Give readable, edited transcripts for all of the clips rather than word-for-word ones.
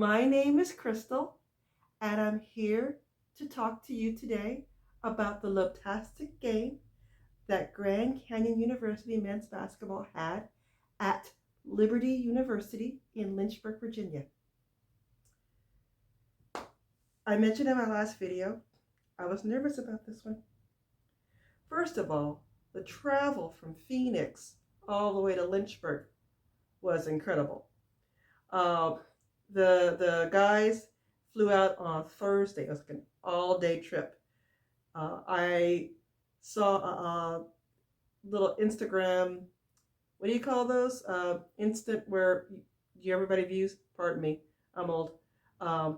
My name is Crystal, and I'm here to talk to you today about the fantastic game that Grand Canyon University men's basketball had at Liberty University in Lynchburg, Virginia. I mentioned in my last video, I was nervous about this one. First of all, the travel from Phoenix all the way to Lynchburg was incredible. Uh, the guys flew out on Thursday. It was like an all-day trip. I saw a little Instagram. What do you call those? Instant where everybody views. Pardon me, I'm old. Um,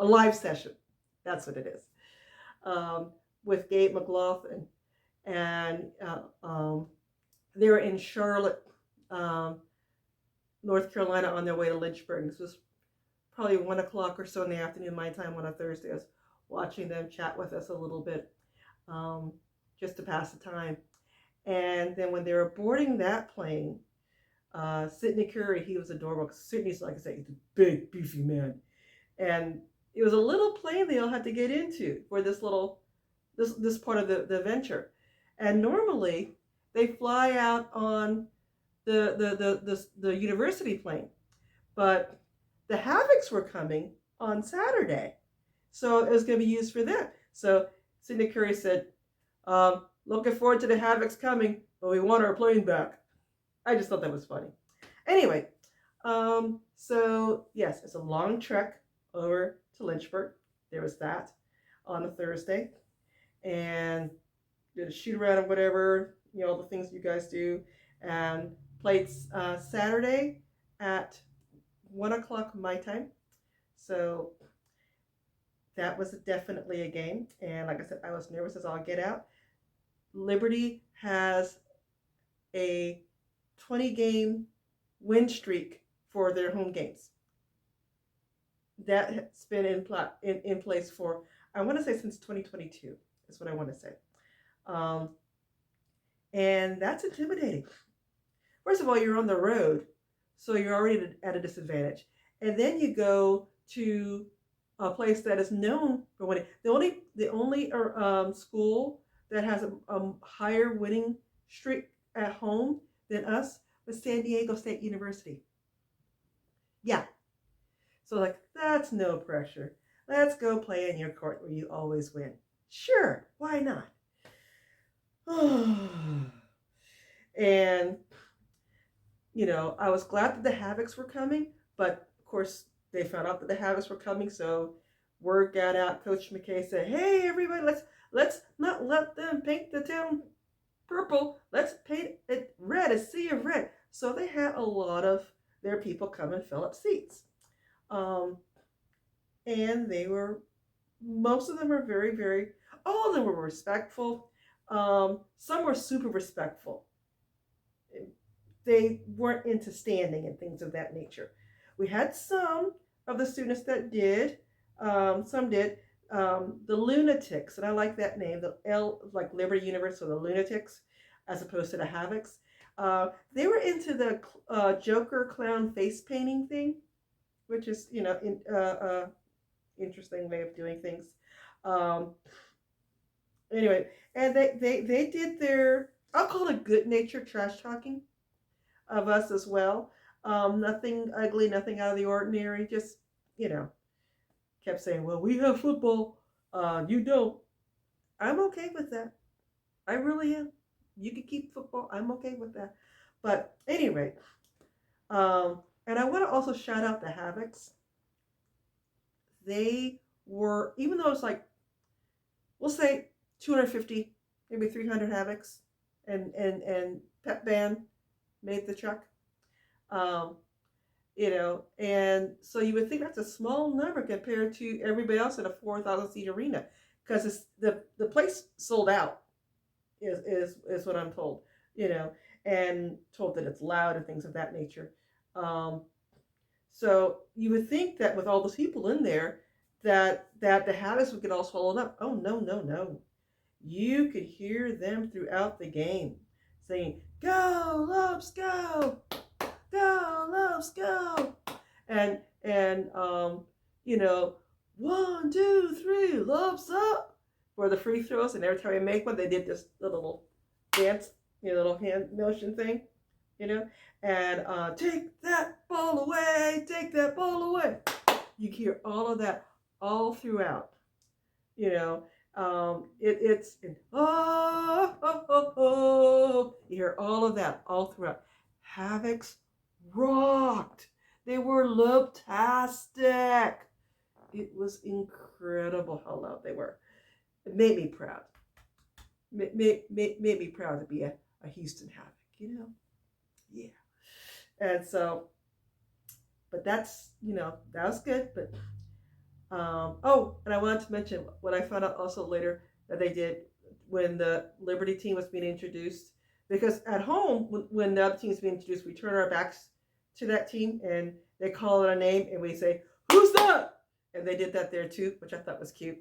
a live session. That's what it is. With Gabe McLaughlin, and they were in Charlotte, um, North Carolina, on their way to Lynchburg. This was probably 1 o'clock or so in the afternoon, my time, on a Thursday. I was watching them chat with us a little bit, just to pass the time. And then when they were boarding that plane, Sidney Curry, he was adorable, because Sidney's, like I say, he's a big, beefy man. And it was a little plane they all had to get into for this part of the venture. And normally they fly out on the university plane, but the Havocs were coming on Saturday, so it was going to be used for them. So Sidney Curry said, looking forward to the Havocs coming, but we want our plane back. I just thought that was funny. Anyway, so yes, it's a long trek over to Lynchburg. There was that on a Thursday, and did a shoot around or whatever, all the things you guys do, and played Saturday at 1 o'clock my time. So that was definitely a game. And like I said, I was nervous as all get out. Liberty has a 20-game win streak for their home games. That's been in place for, I want to say, since 2022, is what I want to say. And that's intimidating. First of all, you're on the road, so you're already at a disadvantage. And then you go to a place that is known for winning. The only school that has a higher winning streak at home than us was San Diego State University. Yeah. So like, that's no pressure. Let's go play in your court where you always win. Sure, why not? And I was glad that the Havocs were coming, but of course they found out that the Havocs were coming, so word got out. Coach McKay said, "Hey, everybody, let's not let them paint the town purple. Let's paint it red, a sea of red." So they had a lot of their people come and fill up seats, and most of them were all of them were respectful. Some were super respectful. They weren't into standing and things of that nature. We had some of the students that did. Some did. The Lunatics, and I like that name. The L, like Liberty University, so the Lunatics, as opposed to the Havocs. They were into the Joker clown face painting thing, which is, interesting way of doing things. Anyway, and they did their, I'll call it good natured trash talking of us as well. Nothing ugly, nothing out of the ordinary. Just, kept saying, "Well, we have football, you don't." I'm okay with that. I really am. You can keep football. I'm okay with that. But anyway, and I want to also shout out the Havocs. They were, even though it's like, we'll say 250, maybe 300 Havocs, and pep band made the truck. And so you would think that's a small number compared to everybody else in a 4,000 seat arena, because the place sold out is what I'm told, and told that it's loud and things of that nature. So you would think that with all those people in there, that the Havocs would get all swallowed up. Oh, no. You could hear them throughout the game saying, "Go, Lopes, go! Go, Lopes, go!" And and you know, 1, 2, 3, lobs up for the free throws. And every time we make one, they did this little dance, little hand motion thing, you know, and take that ball away, take that ball away. You hear all of that all throughout, you know. It's oh, oh, oh, oh. You hear all of that all throughout. Havocs rocked. They were lobtastic. It was incredible how loud they were. It made me proud. Made me proud to be a Houston Havoc, Yeah. And so, but that's, that was good. But oh, and I wanted to mention what I found out also later that they did when the Liberty team was being introduced. Because at home, when the other team is being introduced, we turn our backs to that team and they call it a name and we say, "Who's that?" And they did that there too, which I thought was cute.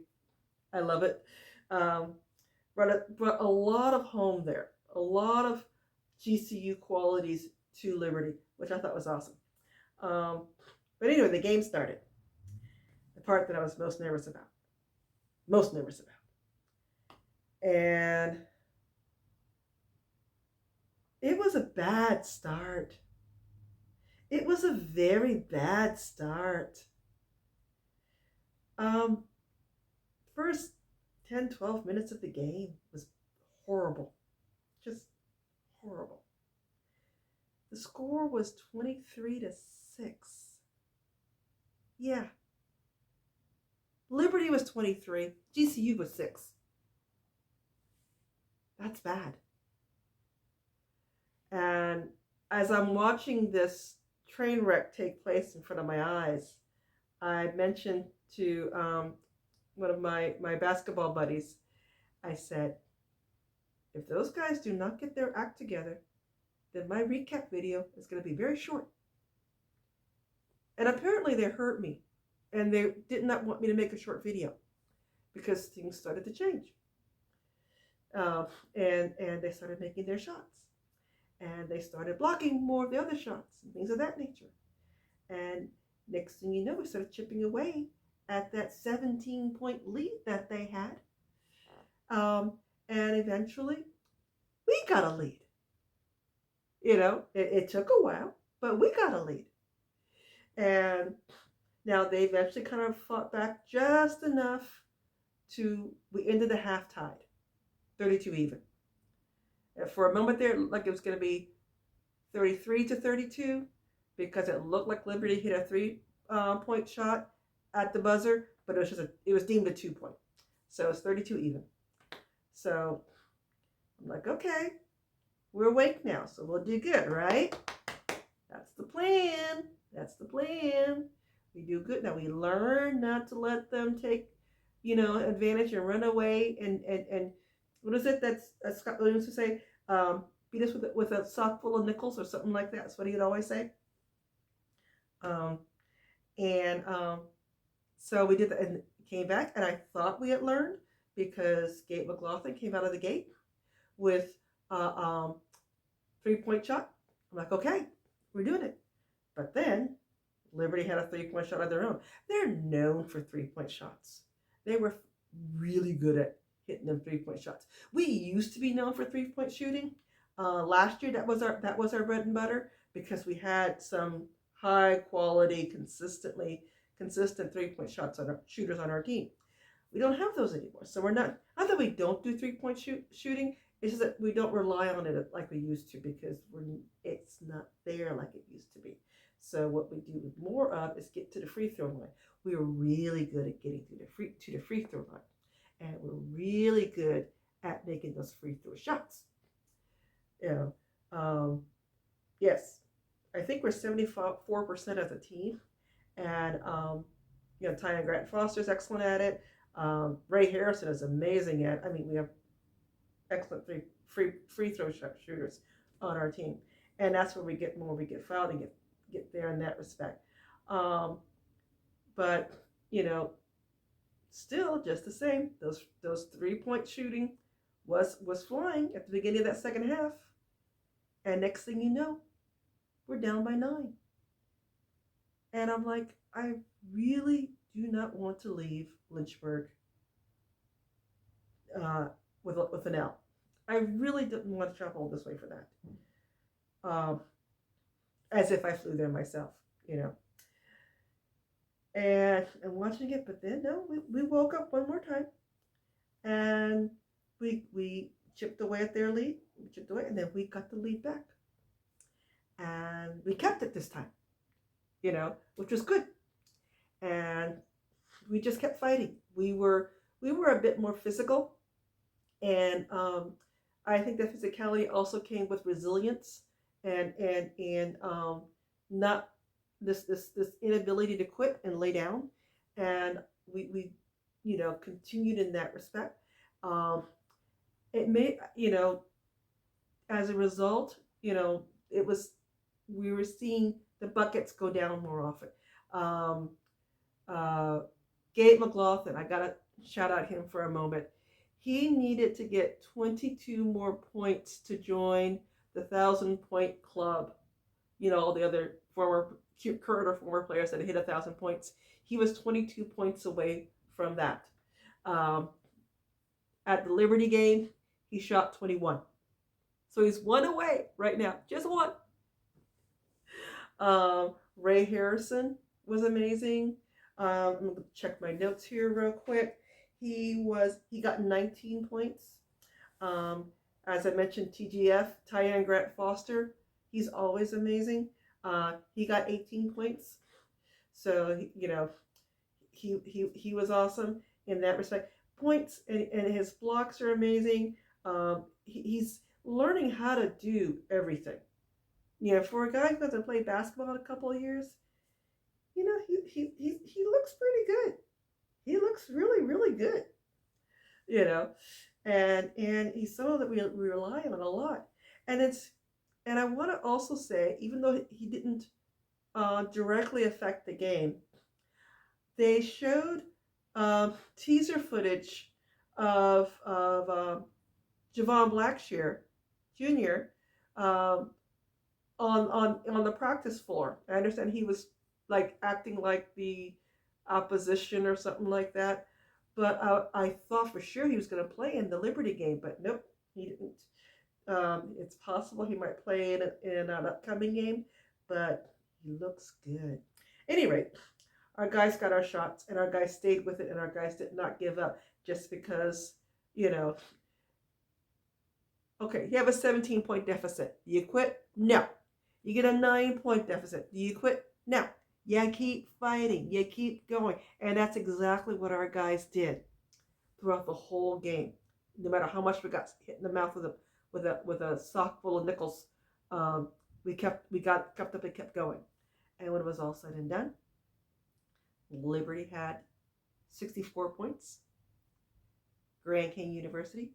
I love it. Brought a lot of home there, a lot of GCU qualities to Liberty, which I thought was awesome. But anyway, the game started. The part that I was most nervous about. And it was a bad start. It was a very bad start. First 10, 12 minutes of the game was horrible. Just horrible. The score was 23-6. Yeah. Liberty was 23. GCU was 6. That's bad. And as I'm watching this train wreck take place in front of my eyes, I mentioned to one of my basketball buddies, I said, if those guys do not get their act together, then my recap video is going to be very short. And apparently they heard me, and they did not want me to make a short video because things started to change. And they started making their shots. And they started blocking more of the other shots and things of that nature. And next thing you know, we started chipping away at that 17-point lead that they had. And eventually, we got a lead. It took a while, but we got a lead. And now they eventually kind of fought back just enough we ended the half tied, 32 even. And for a moment there, it looked like it was going to be 33-32 because it looked like Liberty hit a 3-point shot at the buzzer, but it was deemed a 2-point. So it's 32 even. So I'm like, okay, we're awake now, so we'll do good, right? That's the plan. We do good. Now we learn not to let them take, advantage and run away and what is it that's Scott Williams would say? Beat us with a sock full of nickels or something like that. That's what he would always say. So we did that and came back, and I thought we had learned because Gabe McLaughlin came out of the gate with a 3-point shot. I'm like, okay, we're doing it. But then Liberty had a 3-point shot of their own. They're known for 3-point shots. They were really good at hitting them 3-point shots. We used to be known for 3-point shooting. Last year, that was our bread and butter because we had some high quality, consistent 3-point shooters on our team. We don't have those anymore. So we're not that we don't do 3-point shooting. It's just that we don't rely on it like we used to because it's not there like it used to be. So what we do more of is get to the free throw line. We are really good at getting to the free throw line. And we're really good at making those free throw shots. Yes, I think we're 74% as a team. And, Tanya Grant Foster is excellent at it. Ray Harrison is amazing at it. I mean, we have excellent free throw shooters on our team. And that's where we get fouled and get there in that respect. But, still just the same. Those 3-point shooting was flying at the beginning of that second half. And next thing you know, we're down by 9. And I'm like, I really do not want to leave Lynchburg uh, with an L. I really didn't want to travel this way for that. Um, as if I flew there myself, you know. And watching it, but then no, we woke up one more time and we chipped away at their lead. We chipped away, and then we got the lead back, and we kept it this time, you know, which was good. And we just kept fighting. We were a bit more physical, and I think that physicality also came with resilience and not this inability to quit and lay down, and we continued in that respect. Um, it made as a result, it was we were seeing the buckets go down more often. Um, uh, Gabe McLaughlin, I gotta shout out him for a moment. He needed to get 22 more points to join the 1,000 point club. All the other current or former players that hit 1,000 points. He was 22 points away from that. Um, at the Liberty game, he shot 21. So he's one away right now, just one. Ray Harrison was amazing. I'm gonna check my notes here real quick. He got 19 points. Um, as I mentioned, TGF, Tyann Grant Foster, he's always amazing. He got 18 points. So he was awesome in that respect. Points and his blocks are amazing. He's learning how to do everything. For a guy who hasn't played basketball in a couple of years, he looks pretty good. He looks really, really good. You know, and he's someone that we rely on a lot. And I want to also say, even though he didn't directly affect the game, they showed teaser footage of Javon Blackshear Jr. Um, on the practice floor. I understand he was like acting like the opposition or something like that. But I thought for sure he was going to play in the Liberty game, but nope, he didn't. It's possible he might play in an upcoming game, but he looks good. Anyway, our guys got our shots, and our guys stayed with it, and our guys did not give up just because, okay, you have a 17-point deficit. Do you quit? No. You get a 9-point deficit. Do you quit? No. You keep fighting. You keep going. And that's exactly what our guys did throughout the whole game. No matter how much we got hit in the mouth with a sock full of nickels, we kept up and kept going. And when it was all said and done, Liberty had 64 points. Grand Canyon University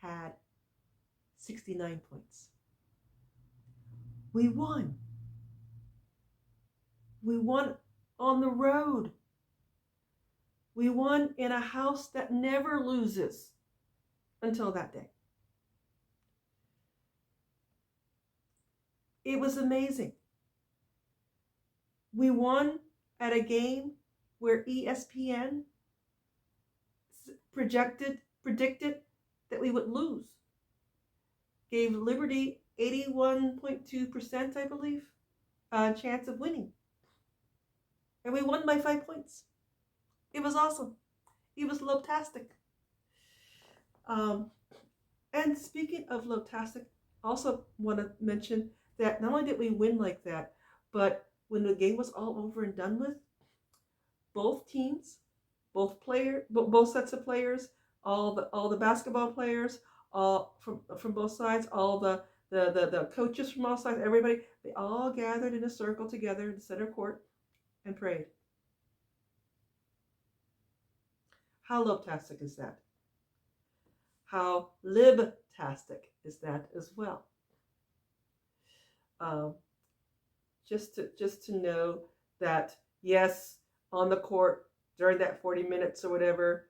had 69 points. We won. We won on the road. We won in a house that never loses until that day. It was amazing. We won at a game where ESPN predicted that we would lose. Gave Liberty 81.2%, I believe, chance of winning. And we won by 5 points. It was awesome. It was lobtastic. And speaking of lobtastic, also want to mention that not only did we win like that, but when the game was all over and done with, both teams, both sets of players, all the basketball players, all from both sides, all the coaches from all sides, everybody, they all gathered in a circle together in the center court and prayed. How lobtastic is that? How libtastic is that as well? Just to know that, yes, on the court during that 40 minutes or whatever,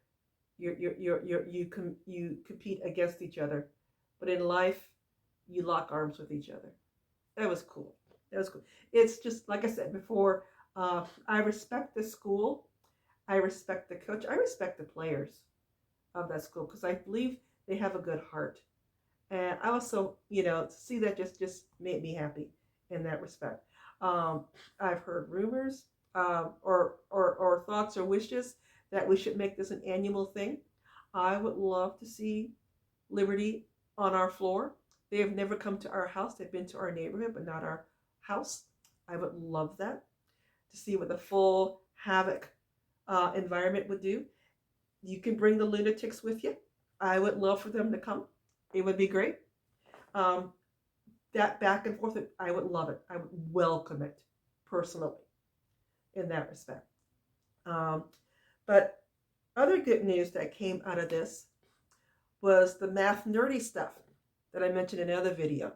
you compete against each other, but in life you lock arms with each other. That was cool. That was cool. It's just like I said before. I respect the school. I respect the coach. I respect the players of that school because I believe they have a good heart. And I also, to see that just made me happy in that respect. Um, I've heard rumors or thoughts or wishes that we should make this an annual thing. I would love to see Liberty on our floor. They have never come to our house. They've been to our neighborhood, but not our house. I would love that to see what the full Havoc environment would do. You can bring the lunatics with you. I would love for them to come. It would be great. Um, that back and forth, I would love it. I would welcome it personally in that respect. Um, but other good news that came out of this was the math nerdy stuff that I mentioned in another video.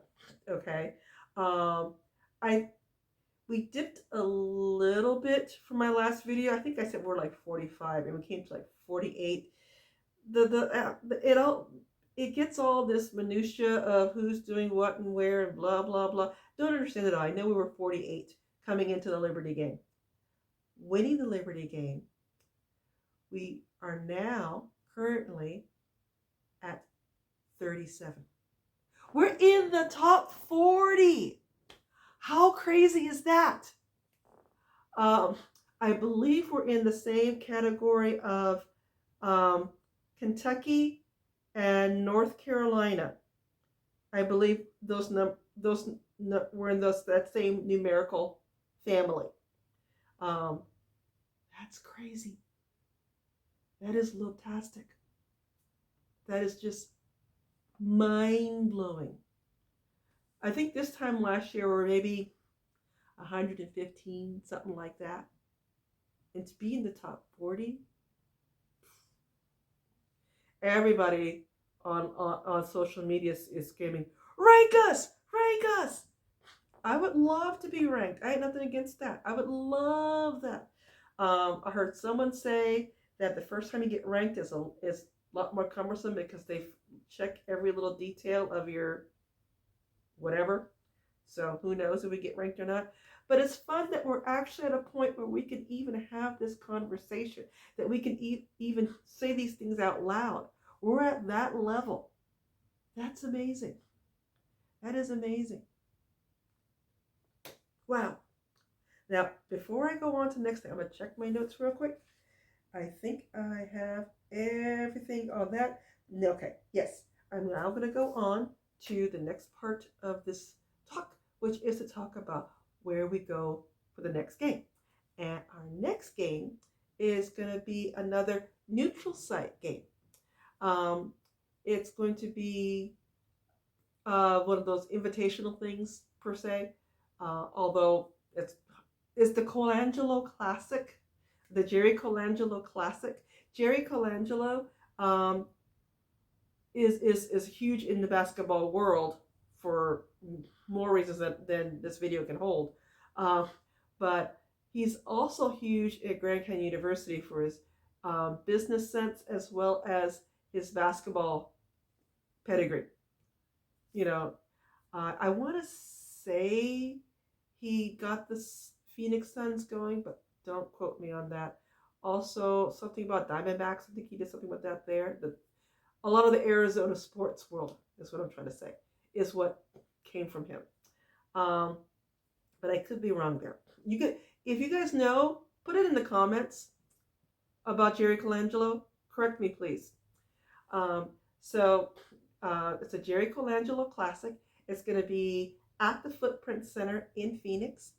Okay. Um, I we dipped a little bit from my last video. I think I said we're like 45 and we came to like 48. It gets all this minutia of who's doing what and where and blah blah blah. Don't understand it all. I know we were 48 coming into the Liberty game. Winning the Liberty game, we are now currently at 37. We're in the top 40. How crazy is that? Um, I believe we're in the same category of Kentucky and North Carolina. I believe we're in that same numerical family. Um, that's crazy. That is fantastic. That is just mind blowing. I think this time last year we were maybe 115, something like that. And to be in the top 40, everybody on social media is screaming, rank us, rank us. I would love to be ranked. I had nothing against that. I would love that. I heard someone say that the first time you get ranked is a lot more cumbersome because they check every little detail of your whatever. So who knows if we get ranked or not. But it's fun that we're actually at a point where we can even have this conversation, that we can even say these things out loud. We're at that level. That's amazing. That is amazing. Wow. Now, before I go on to the next thing, I'm going to check my notes real quick. I think I have everything on that. Okay, yes. I'm now going to go on to the next part of this talk, which is to talk about where we go for the next game. And our next game is going to be another neutral site game. It's going to be one of those invitational things per se, although it's the Colangelo Classic, the Jerry Colangelo Classic. Jerry Colangelo is huge in the basketball world for more reasons than this video can hold. But he's also huge at Grand Canyon University for his business sense as well as his basketball pedigree. I want to say he got the Phoenix Suns going, but don't quote me on that. Also, something about Diamondbacks. I think he did something with that there. A lot of the Arizona sports world is what I'm trying to say, is what came from him. But I could be wrong there. If you guys know, put it in the comments about Jerry Colangelo. Correct me, please. So it's a Jerry Colangelo Classic. It's going to be at the Footprint Center in Phoenix.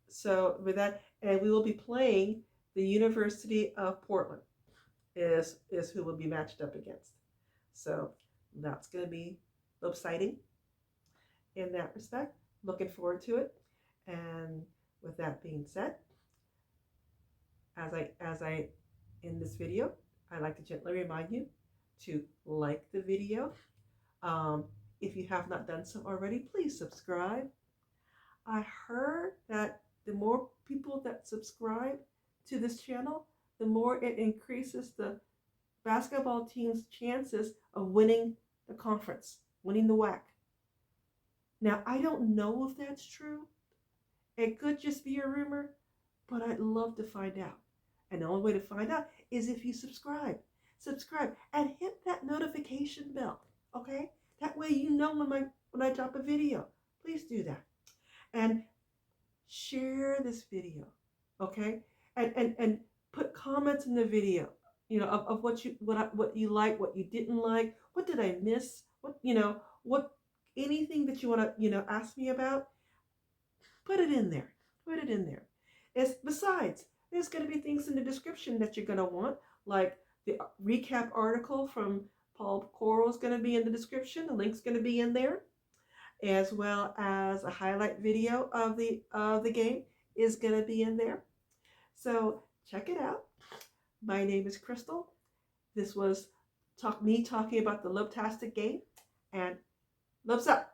So with that, and we will be playing the University of Portland is who we'll be matched up against. So that's going to be exciting in that respect. Looking forward to it. And with that being said, as I in this video, I'd like to gently remind you to like the video. If you have not done so already, please subscribe. I heard that the more people that subscribe to this channel, the more it increases the basketball team's chances of winning the conference, winning the WAC. Now, I don't know if that's true. It could just be a rumor, but I'd love to find out. And the only way to find out is if you subscribe. Subscribe and hit that notification bell. Okay? That way you know when I drop a video. Please do that. And share this video. Okay? And put comments in the video. Of what you like, what you didn't like, what did I miss? What anything that you want to, ask me about, put it in there. Put it in there. Besides, there's going to be things in the description that you're going to want, like the recap article from Paul Coral is going to be in the description. The link's going to be in there, as well as a highlight video of the game is going to be in there. So check it out. My name is Crystal. This was me talking about the Lovetastic game, and loves up.